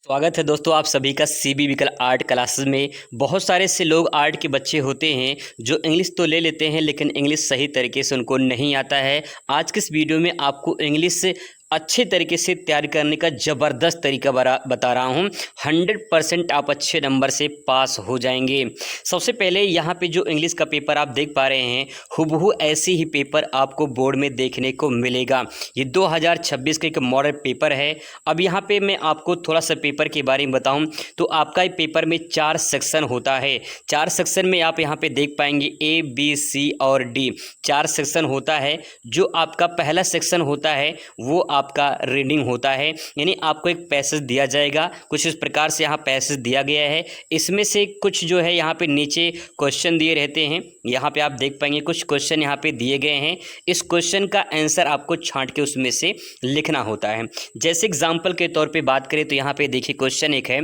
स्वागत है दोस्तों आप सभी का सीबी विकल आर्ट क्लासेस में। बहुत सारे ऐसे लोग आर्ट के बच्चे होते हैं जो इंग्लिश तो ले लेते हैं लेकिन इंग्लिश सही तरीके से उनको नहीं आता है। आज के इस वीडियो में आपको इंग्लिश अच्छे तरीके से तैयार करने का ज़बरदस्त तरीका बता रहा हूँ। 100% आप अच्छे नंबर से पास हो जाएंगे। सबसे पहले यहाँ पे जो इंग्लिश का पेपर आप देख पा रहे हैं, हूबहू ऐसे ही पेपर आपको बोर्ड में देखने को मिलेगा। ये 2026 का एक मॉडल पेपर है। अब यहाँ पे मैं आपको थोड़ा सा पेपर के बारे में बताऊँ तो आपका ये पेपर में 4 सेक्शन होता है। 4 सेक्शन में आप यहाँ पे देख पाएंगे A, B, C और D 4 सेक्शन होता है। जो आपका पहला सेक्शन होता है वो आपका रीडिंग होता है, यानी आपको एक पैसेज दिया जाएगा। कुछ इस प्रकार से यहाँ पैसेज दिया गया है। इसमें से कुछ जो है यहाँ पे नीचे क्वेश्चन दिए रहते हैं। यहाँ पे आप देख पाएंगे कुछ क्वेश्चन यहाँ पे दिए गए हैं। इस क्वेश्चन का आंसर आपको छांट के उसमें से लिखना होता है। जैसे एग्जाम्पल के तौर पे बात करें तो यहाँ पे देखिए क्वेश्चन एक है,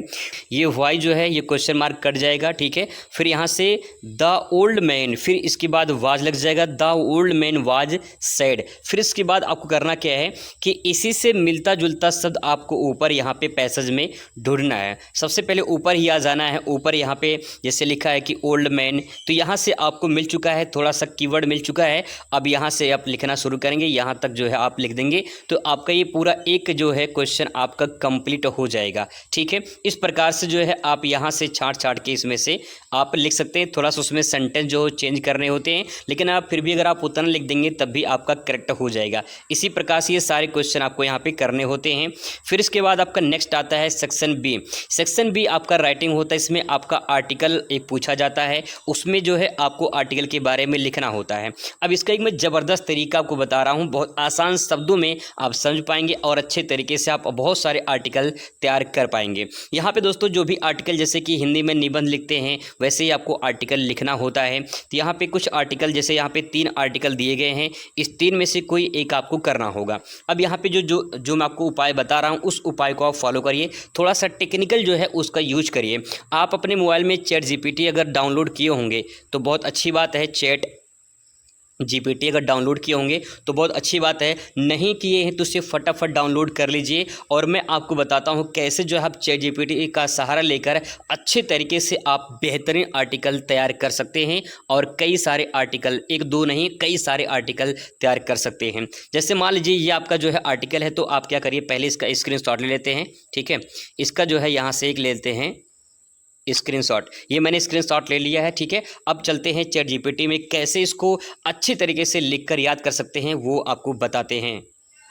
ये वाई जो है ये क्वेश्चन मार्क कट जाएगा, ठीक है। फिर यहाँ से द ओल्ड मैन, फिर इसके बाद वाज लग जाएगा, the old man was sad. फिर इसके बाद आपको करना क्या है कि इसी से मिलता जुलता शब्द आपको ऊपर यहाँ पे पैसेज में ढूंढना है। सबसे पहले ऊपर ही आ जाना है। ऊपर यहाँ पे जैसे लिखा है कि ओल्ड मैन, तो यहाँ से आपको मिल चुका है, थोड़ा सा कीवर्ड मिल चुका है। अब यहाँ से आप लिखना शुरू करेंगे, यहाँ तक जो है आप लिख देंगे तो आपका ये पूरा एक जो है क्वेश्चन आपका कंप्लीट हो जाएगा, ठीक है। इस प्रकार से जो है आप यहाँ से छांट के इसमें से आप लिख सकते हैं। थोड़ा सा उसमें सेंटेंस जो चेंज करने होते हैं, लेकिन आप फिर भी अगर आप उतना लिख देंगे तब भी आपका करेक्ट हो जाएगा। इसी प्रकार से ये सारे क्वेश्चन आपको यहाँ पे करने होते हैं। फिर इसके बाद आपका नेक्स्ट आता है सेक्शन बी। सेक्शन बी आपका राइटिंग होता है। इसमें आपका आर्टिकल एक पूछा जाता है, उसमें जो है आपको आर्टिकल के बारे में लिखना होता है। अब इसका एक मैं ज़बरदस्त तरीका आपको बता रहा हूँ, बहुत आसान शब्दों में आप समझ पाएंगे और अच्छे तरीके से आप बहुत सारे आर्टिकल तैयार कर पाएंगे। यहाँ पे दोस्तों जो भी आर्टिकल जैसे कि हिंदी में निबंध लिखते हैं वैसे ही आपको आर्टिकल लिखना होता है। तो यहाँ पे कुछ आर्टिकल, जैसे यहाँ पे 3 आर्टिकल दिए गए हैं, इस 3 में से कोई एक आपको करना होगा। अब यहाँ पे जो मैं आपको उपाय बता रहा हूँ उस उपाय को आप फॉलो करिए। थोड़ा सा टेक्निकल जो है उसका यूज करिए। आप अपने मोबाइल में चैट जीपीटी अगर डाउनलोड किए होंगे तो बहुत अच्छी बात है। चैट जीपीटी अगर डाउनलोड किए होंगे तो बहुत अच्छी बात है। नहीं किए हैं तो उसे फटाफट डाउनलोड कर लीजिए और मैं आपको बताता हूं कैसे जो है आप चैट जीपीटी का सहारा लेकर अच्छे तरीके से आप बेहतरीन आर्टिकल तैयार कर सकते हैं। और कई सारे आर्टिकल, एक दो नहीं कई सारे आर्टिकल तैयार कर सकते हैं। जैसे मान लीजिए ये आपका जो है आर्टिकल है, तो आप क्या करिए, पहले इसका स्क्रीनशॉट ले लेते हैं, ठीक है। इसका जो है यहाँ से एक ले लेते हैं स्क्रीनशॉट। ये मैंने स्क्रीनशॉट ले लिया है, ठीक है। अब चलते हैं चैट जीपीटी में, कैसे इसको अच्छी तरीके से लिखकर याद कर सकते हैं वो आपको बताते हैं।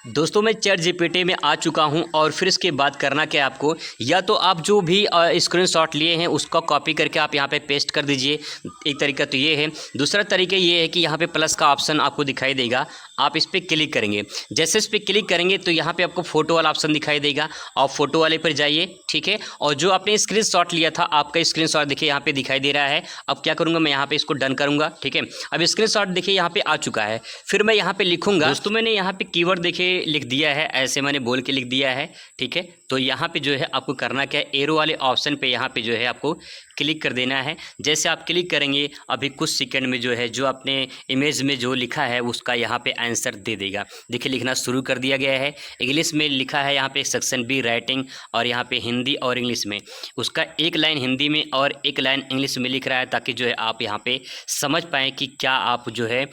दोस्तों मैं चैट जीपीटी में आ चुका हूं और फिर इसके बाद करना क्या है आपको, या तो आप जो भी स्क्रीनशॉट लिए हैं उसका कॉपी करके आप यहां पे पेस्ट कर दीजिए। एक तरीका तो ये है। दूसरा तरीका ये है कि यहां पे प्लस का ऑप्शन आपको दिखाई देगा, आप इस पर क्लिक करेंगे। जैसे इस पर क्लिक करेंगे तो यहाँ पे आपको फोटो वाला ऑप्शन दिखाई देगा, और फोटो वाले पर जाइए, ठीक है। और जो आपने स्क्रीनशॉट लिया था, आपका स्क्रीनशॉट देखिए यहाँ पे दिखाई दे रहा है। अब क्या करूँगा, मैं यहाँ पे इसको डन करूँगा, ठीक है। अब स्क्रीनशॉट देखिए यहाँ पे आ चुका है। फिर मैं यहाँ पे लिखूँगा, दोस्तों मैंने यहाँ पे कीवर्ड देखिए लिख दिया है, ऐसे मैंने बोल के लिख दिया है, ठीक है। तो यहाँ पे जो है आपको करना क्या है, एरो वाले ऑप्शन पे यहाँ पे जो है आपको क्लिक कर देना है। जैसे आप क्लिक करेंगे अभी कुछ सेकंड में जो है जो आपने इमेज में जो लिखा है उसका यहाँ पे आंसर दे देगा। देखिए लिखना शुरू कर दिया गया है। इंग्लिश में लिखा है यहाँ पे सेक्शन बी राइटिंग, और यहाँ पे हिंदी और इंग्लिश में उसका एक लाइन हिंदी में और एक लाइन इंग्लिश में लिख रहा है, ताकि जो है आप यहाँ पे समझ पाएँ कि क्या आप जो है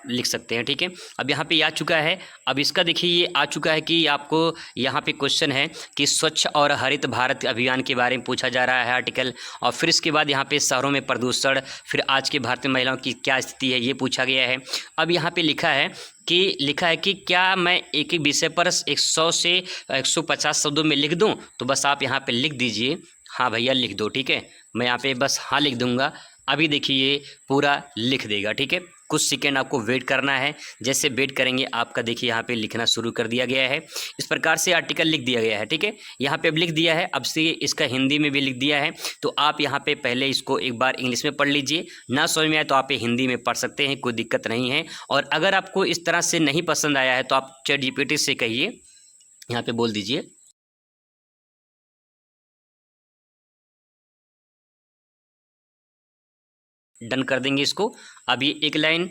लिख सकते हैं, ठीक है। अब यहाँ पे आ चुका है। अब इसका देखिए ये आ चुका है कि आपको यहाँ पे क्वेश्चन है कि स्वच्छ और हरित भारत अभियान के बारे में पूछा जा रहा है आर्टिकल। और फिर इसके बाद यहाँ पे शहरों में प्रदूषण, फिर आज के भारतीय महिलाओं की क्या स्थिति है ये पूछा गया है। अब यहाँ पे लिखा है कि क्या मैं एक एक विषय पर 100 से 150 शब्दों में लिख दूं, तो बस आप यहाँ पे लिख दीजिए हाँ भैया लिख दो, ठीक है। मैं यहाँ पे बस हाँ लिख दूंगा। अभी देखिए ये पूरा लिख देगा, ठीक है। कुछ सेकेंड आपको वेट करना है। जैसे वेट करेंगे आपका देखिए यहाँ पे लिखना शुरू कर दिया गया है। इस प्रकार से आर्टिकल लिख दिया गया है, ठीक है। यहाँ पे अब लिख दिया है। अब से इसका हिंदी में भी लिख दिया है। तो आप यहाँ पे पहले इसको एक बार इंग्लिश में पढ़ लीजिए, ना समझ में आए तो आप हिंदी में पढ़ सकते हैं, कोई दिक्कत नहीं है। और अगर आपको इस तरह से नहीं पसंद आया है तो आप चैट जीपीटी से कहिए, यहाँ पे बोल दीजिए डन कर देंगे इसको। अब ये एक लाइन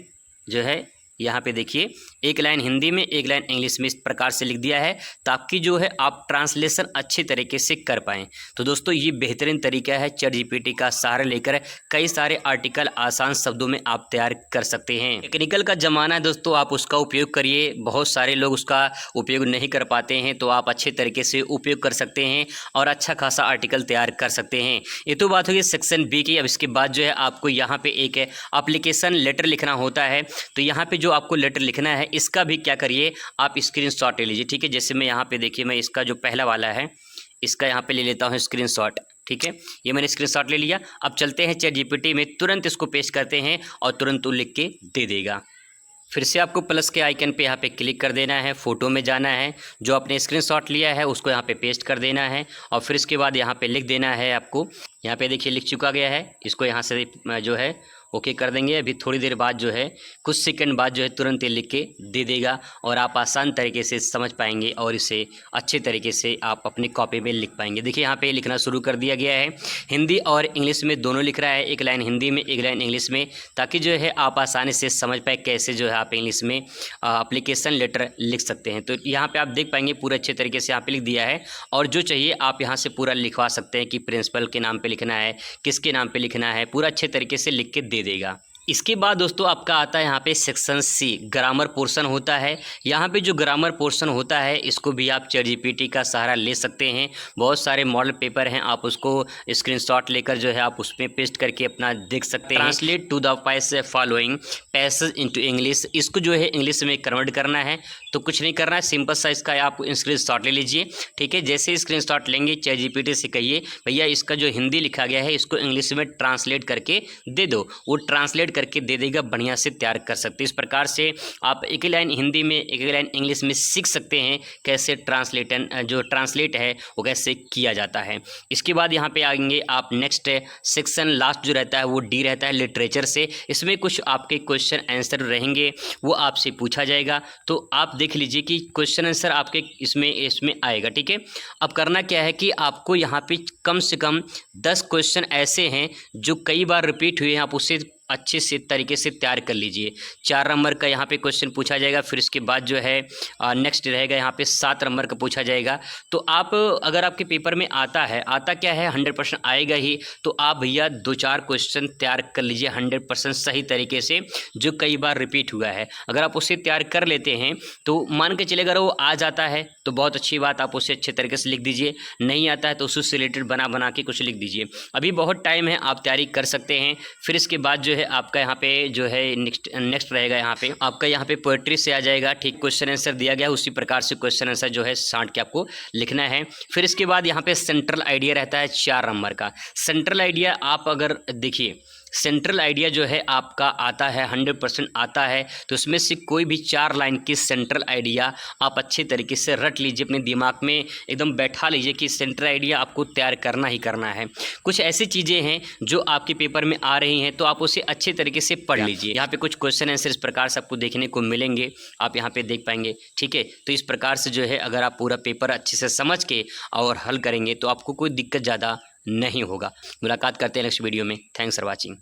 जो है यहाँ पे देखिए एक लाइन हिंदी में एक लाइन इंग्लिश में इस प्रकार से लिख दिया है ताकि जो है आप ट्रांसलेशन अच्छे तरीके से कर पाएँ। तो दोस्तों ये बेहतरीन तरीका है, ChatGPT का सहारा लेकर कई सारे आर्टिकल आसान शब्दों में आप तैयार कर सकते हैं। टेक्निकल का ज़माना है दोस्तों, आप उसका उपयोग करिए। बहुत सारे लोग उसका उपयोग नहीं कर पाते हैं, तो आप अच्छे तरीके से उपयोग कर सकते हैं और अच्छा खासा आर्टिकल तैयार कर सकते हैं। ये तो बात होगी सेक्शन बी की। अब इसके बाद जो है आपको यहाँ पे एक एप्लीकेशन लेटर लिखना होता है। तो यहाँ पे जो आपको लेटर लिखना है इसका भी क्या करिए, आप स्क्रीनशॉट ले लीजिए, ठीक है। जैसे मैं यहाँ पे देखिए, मैं इसका जो पहला वाला है इसका यहाँ पे ले लेता हूँ स्क्रीनशॉट, ठीक है। ये मैंने स्क्रीनशॉट ले लिया। अब चलते हैं ChatGPT में, तुरंत इसको पेस्ट करते हैं और तुरंत वो लिख के दे देगा। फिर से आपको प्लस के आइकन पे यहाँ पे क्लिक कर देना है, फ़ोटो में जाना है, जो आपने स्क्रीनशॉट लिया है उसको यहाँ पे पेस्ट कर देना है और फिर इसके बाद यहाँ पे लिख देना है आपको। यहाँ पे देखिए लिख चुका गया है, इसको यहाँ से जो है ओके कर देंगे। अभी थोड़ी देर बाद जो है, कुछ सेकंड बाद जो है तुरंत ये लिख के दे देगा और आप आसान तरीके से समझ पाएंगे और इसे अच्छे तरीके से आप अपनी कॉपी में लिख पाएंगे। देखिए यहाँ पे लिखना शुरू कर दिया गया है, हिंदी और इंग्लिश में दोनों लिख रहा है, एक लाइन हिंदी में एक लाइन इंग्लिश में, ताकि जो है आप आसानी से समझ पाए कैसे जो है आप इंग्लिश में एप्लीकेशन लेटर लिख सकते हैं। तो यहाँ पर आप देख पाएंगे पूरे अच्छे तरीके से यहाँ पर लिख दिया है और जो चाहिए आप यहाँ से पूरा लिखवा सकते हैं कि प्रिंसिपल के नाम पर लिखना है, किसके नाम पर लिखना है, पूरा अच्छे तरीके से लिख के दे देगा। इसके बाद दोस्तों आपका आता है यहाँ पे सेक्शन सी, ग्रामर पोर्शन होता है। यहाँ पे जो ग्रामर पोर्शन होता है इसको भी आप ChatGPT का सहारा ले सकते हैं। बहुत सारे मॉडल पेपर हैं, आप उसको स्क्रीनशॉट लेकर जो है आप उसमें पेस्ट करके अपना देख सकते हैं। Translate to the following passage into English, इसको जो है इंग्लिश में कन्वर्ट करना है। तो कुछ नहीं करना है, सिंपल सा इसका आप स्क्रीनशॉट ले लीजिए, ठीक है। जैसे स्क्रीनशॉट लेंगे ChatGPT से कहिए भैया इसका जो हिंदी लिखा गया है इसको इंग्लिश में ट्रांसलेट करके दे दो, वो ट्रांसलेट करके दे देगा, बढ़िया से तैयार कर सकते हैं। इस प्रकार से आप एक लाइन हिंदी में एक लाइन इंग्लिश में सीख सकते हैं कैसे ट्रांसलेट है वो कैसे किया जाता है। इसके बाद यहाँ पे आएंगे आप नेक्स्ट सेक्शन, लास्ट जो रहता है वो डी रहता है, लिटरेचर से। इसमें कुछ आपके क्वेश्चन आंसर रहेंगे, वो आपसे पूछा जाएगा, तो आप देख लीजिए कि क्वेश्चन आंसर आपके इसमें आएगा, ठीक है। अब करना क्या है कि आपको यहाँ पे कम से कम 10 क्वेश्चन ऐसे हैं जो कई बार रिपीट हुए हैं, आप उसे अच्छे से तरीके से तैयार कर लीजिए। 4 नंबर का यहाँ पे क्वेश्चन पूछा जाएगा, फिर इसके बाद जो है नेक्स्ट रहेगा यहाँ पे 7 नंबर का पूछा जाएगा। तो आप अगर आपके पेपर में आता क्या है 100% आएगा ही, तो आप भैया 2-4 क्वेश्चन तैयार कर लीजिए 100% सही तरीके से, जो कई बार रिपीट हुआ है। अगर आप उसे तैयार कर लेते हैं तो मान के चले, अगर वो आ जाता है तो बहुत अच्छी बात, आप उसे अच्छे तरीके से लिख दीजिए। नहीं आता है तो उससे रिलेटेड बना के कुछ लिख दीजिए। अभी बहुत टाइम है, आप तैयारी कर सकते हैं। फिर इसके बाद जो है आपका यहाँ पे जो है नेक्स्ट रहेगा, यहाँ पे आपका यहाँ पे पोएट्री से आ जाएगा, ठीक। क्वेश्चन आंसर दिया गया उसी प्रकार से क्वेश्चन आंसर जो है छांट के आपको लिखना है। फिर इसके बाद यहाँ पे सेंट्रल आइडिया रहता है 4 नंबर का। सेंट्रल आइडिया आप अगर देखिए, सेंट्रल आइडिया जो है आपका आता है 100% आता है, तो उसमें से कोई भी 4 लाइन की सेंट्रल आइडिया आप अच्छे तरीके से रट लीजिए, अपने दिमाग में एकदम बैठा लीजिए कि सेंट्रल आइडिया आपको तैयार करना ही करना है। कुछ ऐसी चीज़ें हैं जो आपके पेपर में आ रही हैं, तो आप उसे अच्छे तरीके से पढ़ लीजिए। यहाँ पे कुछ क्वेश्चन आंसर इस प्रकार से आपको देखने को मिलेंगे, आप यहाँ पे देख पाएंगे, ठीक है। तो इस प्रकार से जो है अगर आप पूरा पेपर अच्छे से समझ के और हल करेंगे तो आपको कोई दिक्कत ज़्यादा नहीं होगा। मुलाकात करते हैं नेक्स्ट वीडियो में। Thanks for watching.